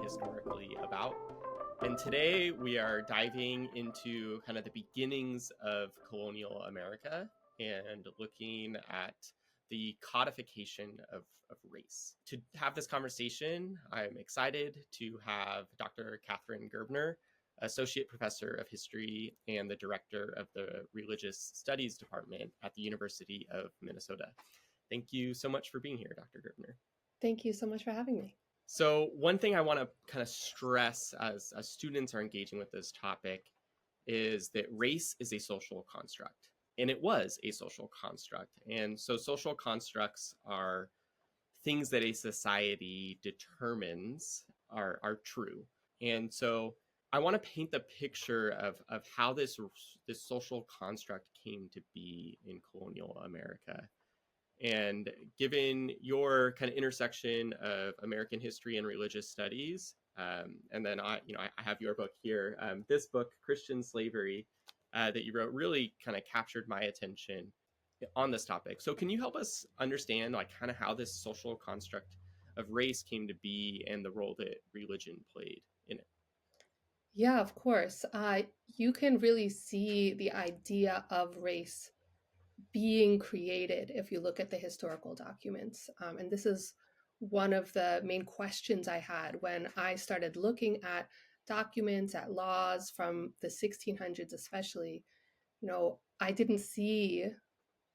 historically about. And today we are diving into kind of the beginnings of colonial America and looking at the codification of race. To have this conversation, I'm excited to have Dr. Katharine Gerbner, Associate Professor of History and the Director of the Religious Studies Department at the University of Minnesota. Thank you so much for being here, Dr. Gerbner. Thank you so much for having me. So one thing I want to kind of stress as students are engaging with this topic is that race is a social construct, and it was a social construct. And so social constructs are things that a society determines are true. And so I want to paint the picture of how this social construct came to be in colonial America. And given your kind of intersection of American history and religious studies, and then I have your book here. This book, Christian Slavery, that you wrote, really kind of captured my attention on this topic. So can you help us understand like kind of how this social construct of race came to be and the role that religion played in it? Yeah, of course. You can really see the idea of race being created if you look at the historical documents. And this is one of the main questions I had when I started looking at documents, at laws from the 1600s, especially. I didn't see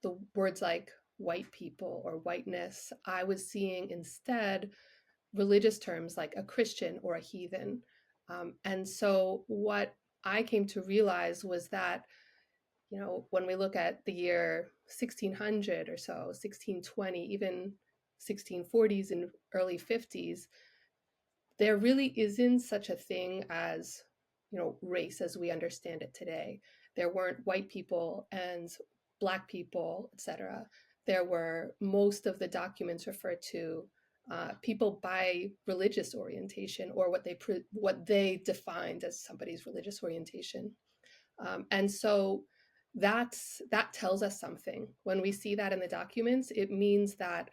the words like white people or whiteness. I was seeing instead religious terms like a Christian or a heathen. And so what I came to realize was that, when we look at the year 1600 or so, 1620, even 1640s and early 50s, there really isn't such a thing as, race as we understand it today. There weren't white people and Black people, etc. There were, most of the documents refer to people by religious orientation or what they defined as somebody's religious orientation. And so that tells us something. When we see that in the documents, it means that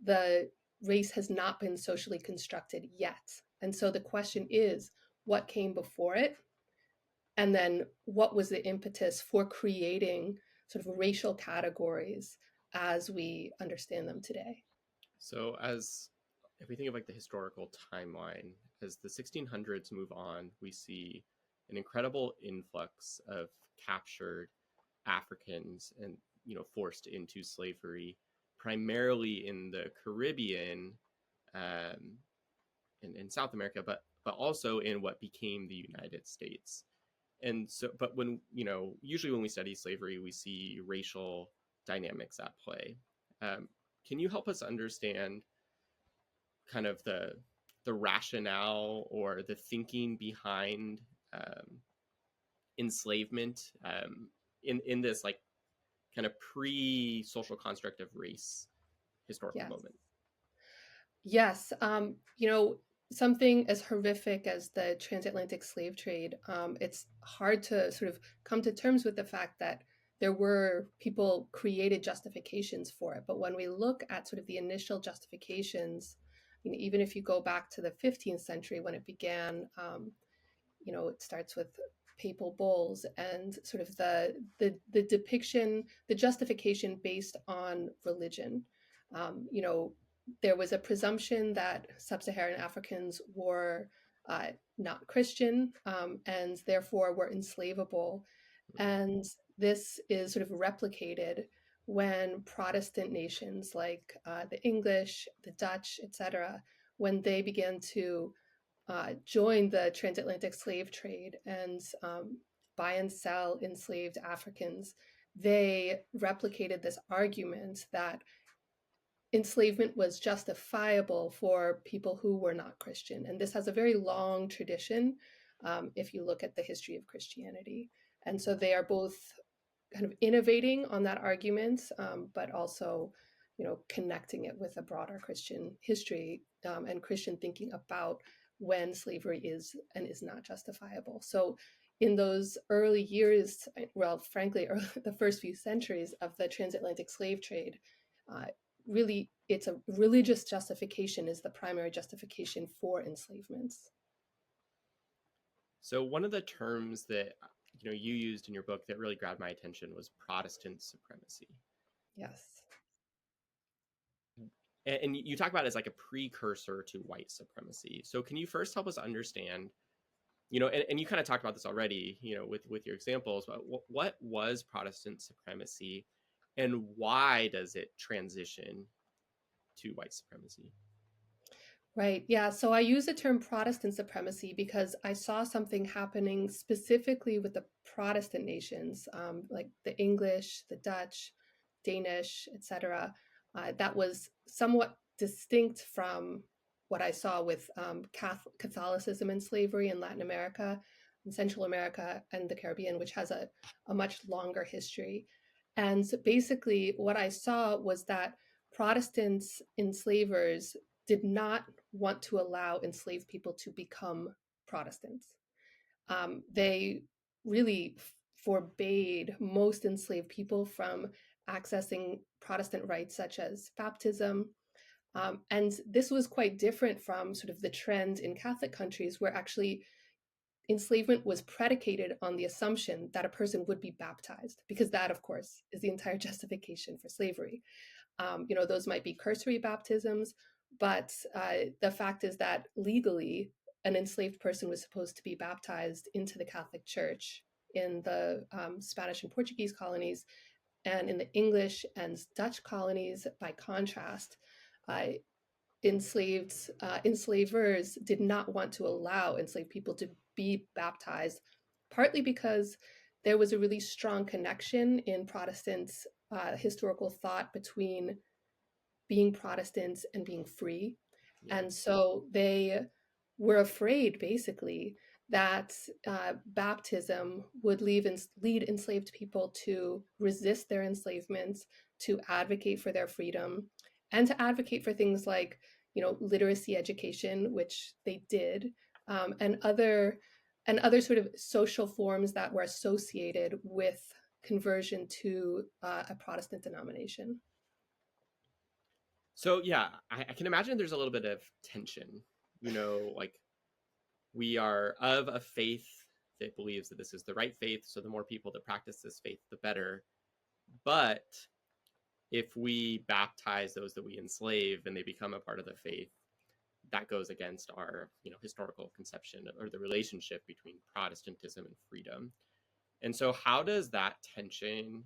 the race has not been socially constructed yet. And so the question is, what came before it? And then what was the impetus for creating sort of racial categories as we understand them today? So if we think of like the historical timeline, as the 1600s move on, we see an incredible influx of captured Africans and forced into slavery, primarily in the Caribbean, in South America, but also in what became the United States. And so, but when usually when we study slavery, we see racial dynamics at play. Can you help us understand kind of the rationale or the thinking behind enslavement in this like kind of pre-social construct of race historical Yes. moment? Yes. Something as horrific as the transatlantic slave trade, it's hard to sort of come to terms with the fact that there were people created justifications for it. But when we look at sort of the initial justifications, even if you go back to the 15th century when it began, it starts with papal bulls and sort of the depiction, the justification based on religion. There was a presumption that sub-Saharan Africans were not Christian and therefore were enslavable. And this is sort of replicated when Protestant nations like the English, the Dutch, etc., when they began to join the transatlantic slave trade and buy and sell enslaved Africans, they replicated this argument that enslavement was justifiable for people who were not Christian. And this has a very long tradition if you look at the history of Christianity. And so they are both kind of innovating on that argument, but also, connecting it with a broader Christian history and Christian thinking about when slavery is and is not justifiable. So in those early years, well, frankly, the first few centuries of the transatlantic slave trade, really, it's a religious justification is the primary justification for enslavements. So one of the terms that you used in your book that really grabbed my attention was Protestant supremacy. Yes. And you talk about it as like a precursor to white supremacy. So can you first help us understand, and you kind of talked about this already, with your examples, but what was Protestant supremacy and why does it transition to white supremacy? Right. Yeah. So I use the term Protestant supremacy because I saw something happening specifically with the Protestant nations, like the English, the Dutch, Danish, etc. That was somewhat distinct from what I saw with Catholicism and slavery in Latin America, and Central America, and the Caribbean, which has a much longer history. And so basically, what I saw was that Protestants enslavers did not want to allow enslaved people to become Protestants. They really forbade most enslaved people from accessing Protestant rites such as baptism. And this was quite different from sort of the trend in Catholic countries where actually enslavement was predicated on the assumption that a person would be baptized, because that, of course, is the entire justification for slavery. Those might be cursory baptisms, but the fact is that legally, an enslaved person was supposed to be baptized into the Catholic Church in the Spanish and Portuguese colonies, and in the English and Dutch colonies, by contrast, uh, enslavers did not want to allow enslaved people to be baptized, partly because there was a really strong connection in Protestant historical thought between being Protestants and being free. Yeah. And so they were afraid, basically, that baptism would lead enslaved people to resist their enslavement, to advocate for their freedom, and to advocate for things like, literacy education, which they did, and other sort of social forms that were associated with conversion to a Protestant denomination. So yeah, I can imagine there's a little bit of tension, like we are of a faith that believes that this is the right faith. So the more people that practice this faith, the better. But if we baptize those that we enslave and they become a part of the faith, that goes against our historical conception or the relationship between Protestantism and freedom. And so how does that tension,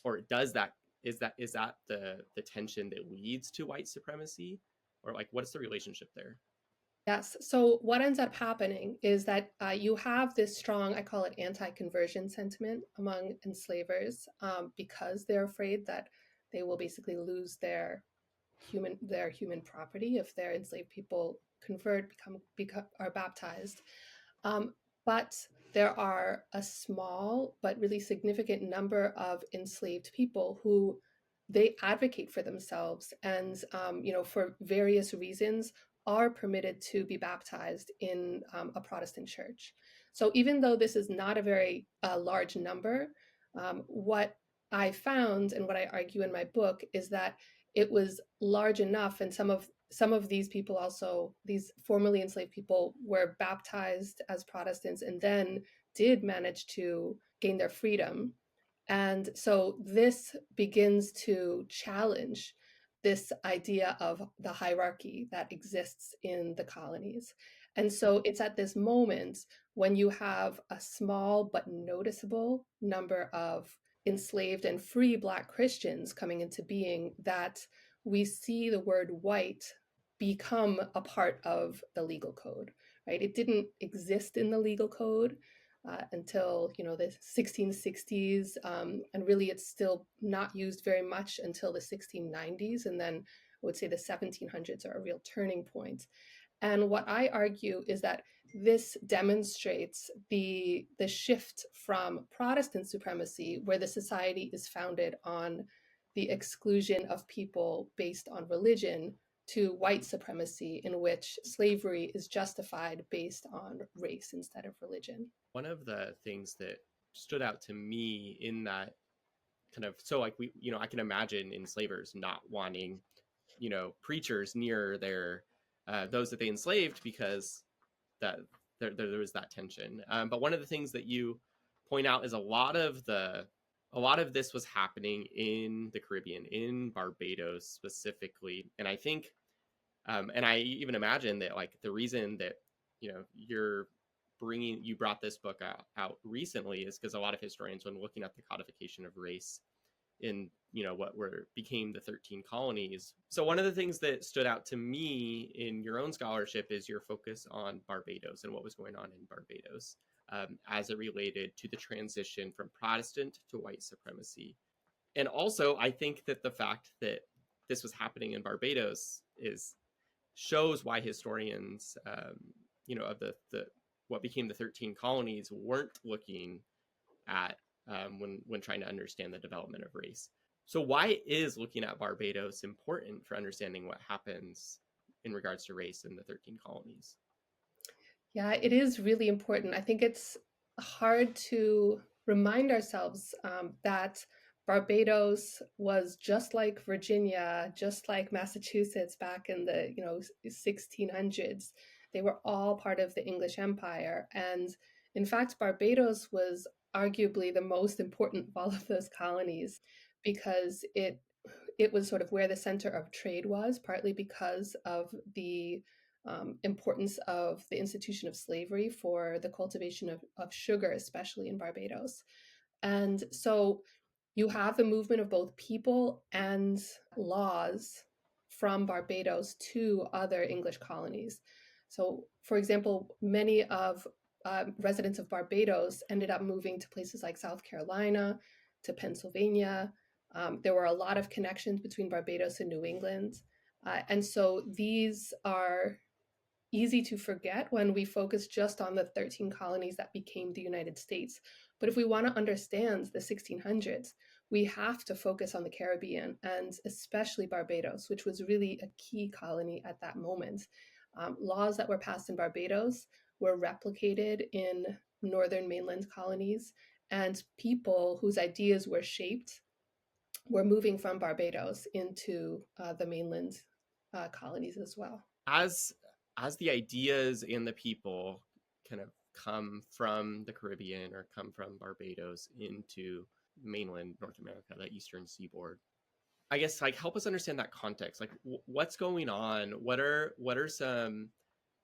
or does that is that the tension that leads to white supremacy, or like what's the relationship there? Yes. So what ends up happening is that you have this strong, I call it anti-conversion sentiment among enslavers, because they're afraid that they will basically lose their human property if their enslaved people convert, become are baptized. Um, but there are a small but really significant number of enslaved people who they advocate for themselves, and for various reasons are permitted to be baptized in a Protestant church. So even though this is not a very large number, what I found and what I argue in my book is that it was large enough, and some of these people, also these formerly enslaved people, were baptized as Protestants and then did manage to gain their freedom. And so this begins to challenge this idea of the hierarchy that exists in the colonies. And so it's at this moment, when you have a small but noticeable number of enslaved and free Black Christians coming into being, that we see the word white become a part of the legal code, right? It didn't exist in the legal code until the 1660s, and really it's still not used very much until the 1690s, and then I would say the 1700s are a real turning point. And what I argue is that this demonstrates the shift from Protestant supremacy, where the society is founded on the exclusion of people based on religion, to white supremacy, in which slavery is justified based on race instead of religion. One of the things that stood out to me in that kind of, so like I can imagine enslavers not wanting preachers near their those that they enslaved, because that there was that tension. But one of the things that you point out is a lot of this was happening in the Caribbean, in Barbados specifically, and I think, and I even imagine that like the reason that you brought this book out recently is because a lot of historians, when looking at the codification of race in what were became the 13 colonies. So one of the things that stood out to me in your own scholarship is your focus on Barbados and what was going on in Barbados, as it related to the transition from Protestant to white supremacy. And also, I think that the fact that this was happening in Barbados is shows why historians, of the what became the 13 colonies weren't looking at, when trying to understand the development of race. So why is looking at Barbados important for understanding what happens in regards to race in the 13 colonies? Yeah, it is really important. I think it's hard to remind ourselves that Barbados was just like Virginia, just like Massachusetts back in the 1600s. They were all part of the English Empire, and in fact, Barbados was arguably the most important of all of those colonies because it was sort of where the center of trade was, partly because of the importance of the institution of slavery for the cultivation of sugar, especially in Barbados. And so you have the movement of both people and laws from Barbados to other English colonies. So, for example, many of residents of Barbados ended up moving to places like South Carolina, to Pennsylvania. There were a lot of connections between Barbados and New England. And so these are easy to forget when we focus just on the 13 colonies that became the United States. But if we want to understand the 1600s, we have to focus on the Caribbean and especially Barbados, which was really a key colony at that moment. Laws that were passed in Barbados were replicated in northern mainland colonies, and people whose ideas were shaped were moving from Barbados into the mainland colonies as well. As the ideas and the people kind of come from the Caribbean or come from Barbados into mainland North America, the eastern seaboard, I guess like help us understand that context. Like what's going on? What are some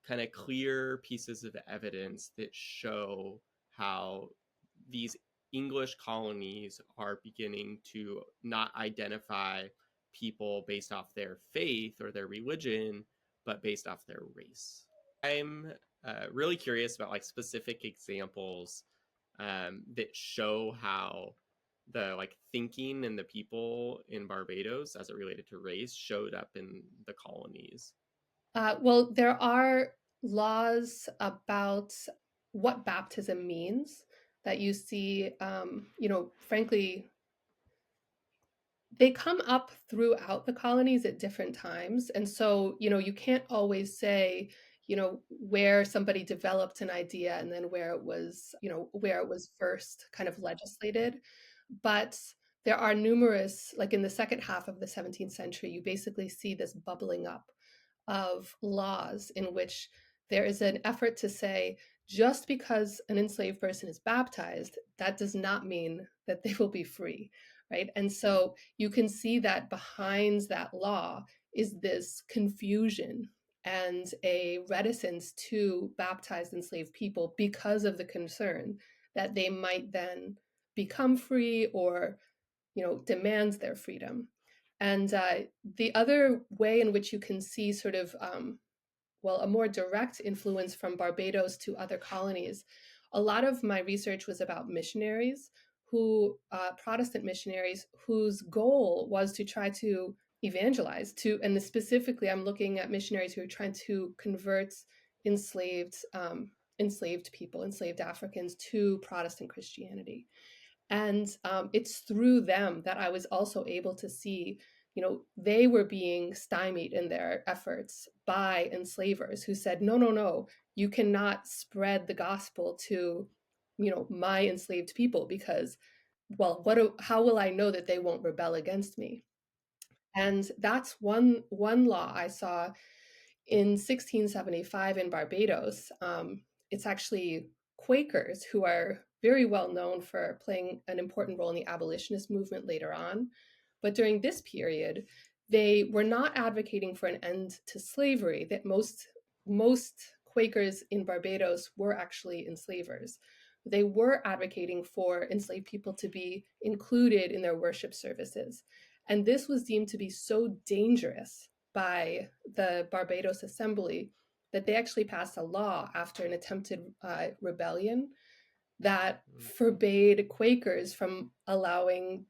kind of clear pieces of evidence that show how these English colonies are beginning to not identify people based off their faith or their religion, but based off their race? I'm really curious about like specific examples, that show how the like thinking and the people in Barbados as it related to race showed up in the colonies. Well, there are laws about what baptism means that you see, frankly, they come up throughout the colonies at different times. And so, you can't always say, where somebody developed an idea and then where it was first kind of legislated. But there are numerous, like in the second half of the 17th century, you basically see this bubbling up of laws in which there is an effort to say just because an enslaved person is baptized, that does not mean that they will be free, right? And so you can see that behind that law is this confusion and a reticence to baptize enslaved people because of the concern that they might then become free or demand their freedom. And the other way in which you can see sort of, a more direct influence from Barbados to other colonies, a lot of my research was about missionaries Protestant missionaries whose goal was to try to evangelize and specifically I'm looking at missionaries who are trying to convert enslaved enslaved people, enslaved Africans to Protestant Christianity. And it's through them that I was also able to see, they were being stymied in their efforts by enslavers who said, no, no, no, you cannot spread the gospel to, my enslaved people because, well, how will I know that they won't rebel against me? And that's one law I saw in 1675 in Barbados. it's actually Quakers who are very well known for playing an important role in the abolitionist movement later on. But during this period, they were not advocating for an end to slavery. That most Quakers in Barbados were actually enslavers. They were advocating for enslaved people to be included in their worship services. And this was deemed to be so dangerous by the Barbados Assembly that they actually passed a law after an attempted rebellion that Mm. forbade Quakers from allowing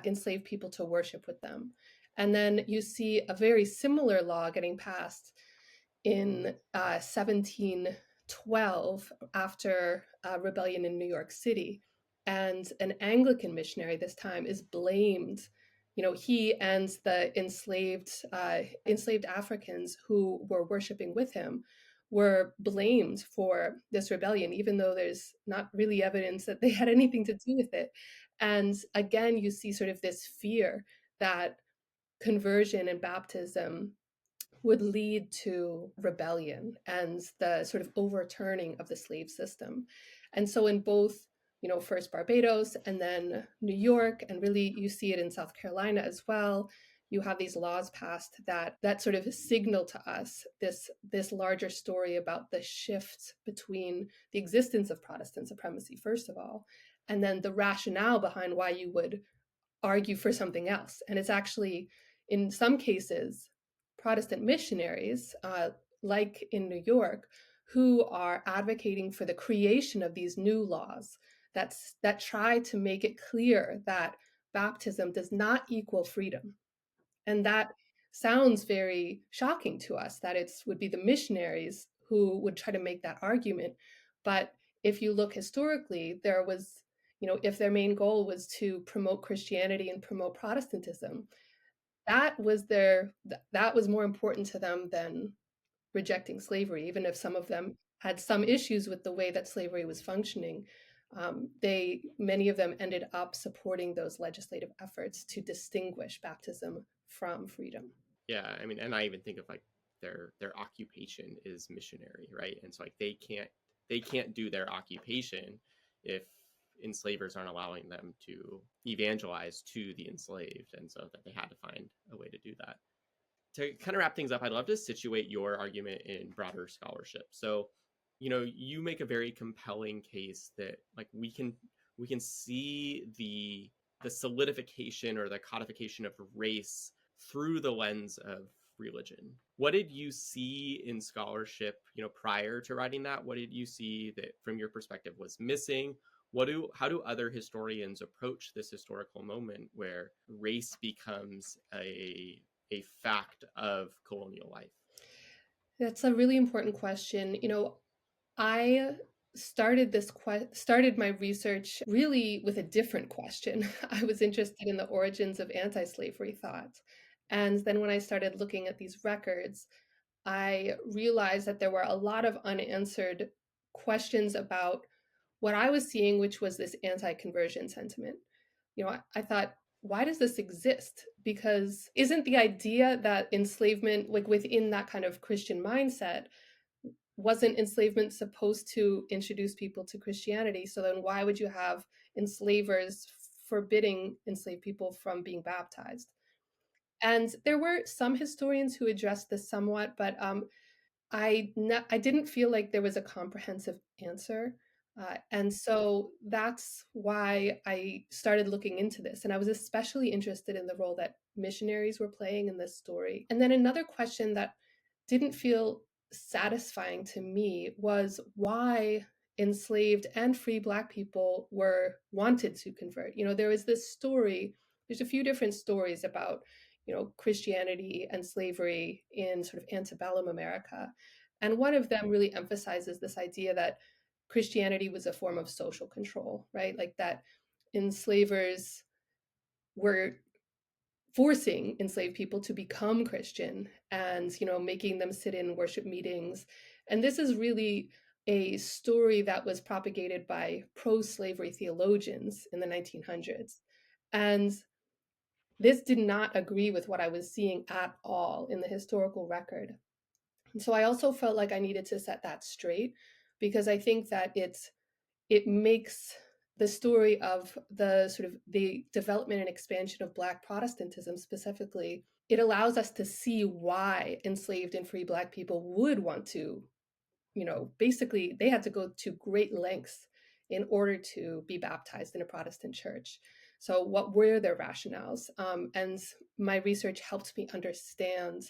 enslaved people to worship with them. And then you see a very similar law getting passed in 1712 after a rebellion in New York City. And an Anglican missionary this time is blamed. You know, he and the enslaved Africans who were worshiping with him were blamed for this rebellion, even though there's not really evidence that they had anything to do with it. And again, you see sort of this fear that conversion and baptism would lead to rebellion and the sort of overturning of the slave system. And so in both, you know, first Barbados and then New York, and really you see it in South Carolina as well, you have these laws passed that sort of signal to us this larger story about the shift between the existence of Protestant supremacy, first of all, and then the rationale behind why you would argue for something else. And it's actually, in some cases, Protestant missionaries, like in New York, who are advocating for the creation of these new laws that try to make it clear that baptism does not equal freedom. And that sounds very shocking to us, that it would be the missionaries who would try to make that argument. But if you look historically, there was, you know, if their main goal was to promote Christianity and promote Protestantism, that was more important to them than rejecting slavery, even if some of them had some issues with the way that slavery was functioning. Many of them ended up supporting those legislative efforts to distinguish baptism from freedom. Yeah, I mean, and I even think of like their occupation is missionary, right? And so like they can't do their occupation if enslavers aren't allowing them to evangelize to the enslaved, and so that they had to find a way to do that. To kind of wrap things up, I'd love to situate your argument in broader scholarship. So, you make a very compelling case that like we can see the solidification or the codification of race through the lens of religion. What did you see in scholarship, prior to writing that? What did you see that from your perspective was missing? How do other historians approach this historical moment where race becomes a fact of colonial life? That's a really important question. You know, I started my research really with a different question. I was interested in the origins of anti-slavery thought. And then when I started looking at these records, I realized that there were a lot of unanswered questions about what I was seeing, which was this anti-conversion sentiment. You know, I thought, why does this exist? Because isn't the idea that enslavement, like within that kind of Christian mindset, wasn't enslavement supposed to introduce people to Christianity? So then why would you have enslavers forbidding enslaved people from being baptized? And there were some historians who addressed this somewhat, but I didn't feel like there was a comprehensive answer. And so that's why I started looking into this. And I was especially interested in the role that missionaries were playing in this story. And then another question that didn't feel satisfying to me was why enslaved and free Black people were wanted to convert. You know, there was this story, there's a few different stories about, you know, Christianity and slavery in sort of antebellum America. And one of them really emphasizes this idea that Christianity was a form of social control, right? Like that enslavers were forcing enslaved people to become Christian and, you know, making them sit in worship meetings. And this is really a story that was propagated by pro-slavery theologians in the 1900s. And this did not agree with what I was seeing at all in the historical record. And so I also felt like I needed to set that straight. because I think that it makes the story of the sort of the development and expansion of Black Protestantism specifically, it allows us to see why enslaved and free Black people would want to, basically they had to go to great lengths in order to be baptized in a Protestant church. So, what were their rationales? And my research helped me understand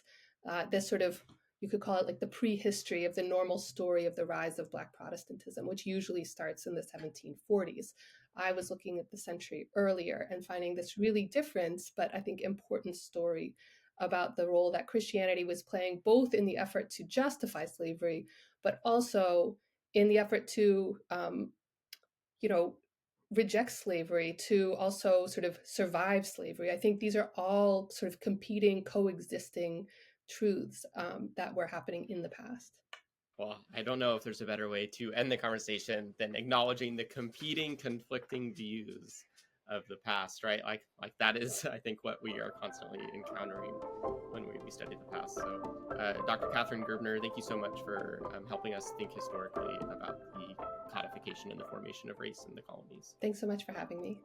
this sort of, you could call it like the prehistory of the normal story of the rise of Black Protestantism, which usually starts in the 1740s. I was looking at the century earlier and finding this really different, but I think important story about the role that Christianity was playing, both in the effort to justify slavery, but also in the effort to, you know, reject slavery, to also sort of survive slavery. I think these are all sort of competing, coexisting truths that were happening in the past. Well, I don't know if there's a better way to end the conversation than acknowledging the competing, conflicting views of the past, right? Like that is, I think, what we are constantly encountering when we study the past. So, Dr. Katharine Gerbner, thank you so much for helping us think historically about the codification and the formation of race in the colonies. Thanks so much for having me.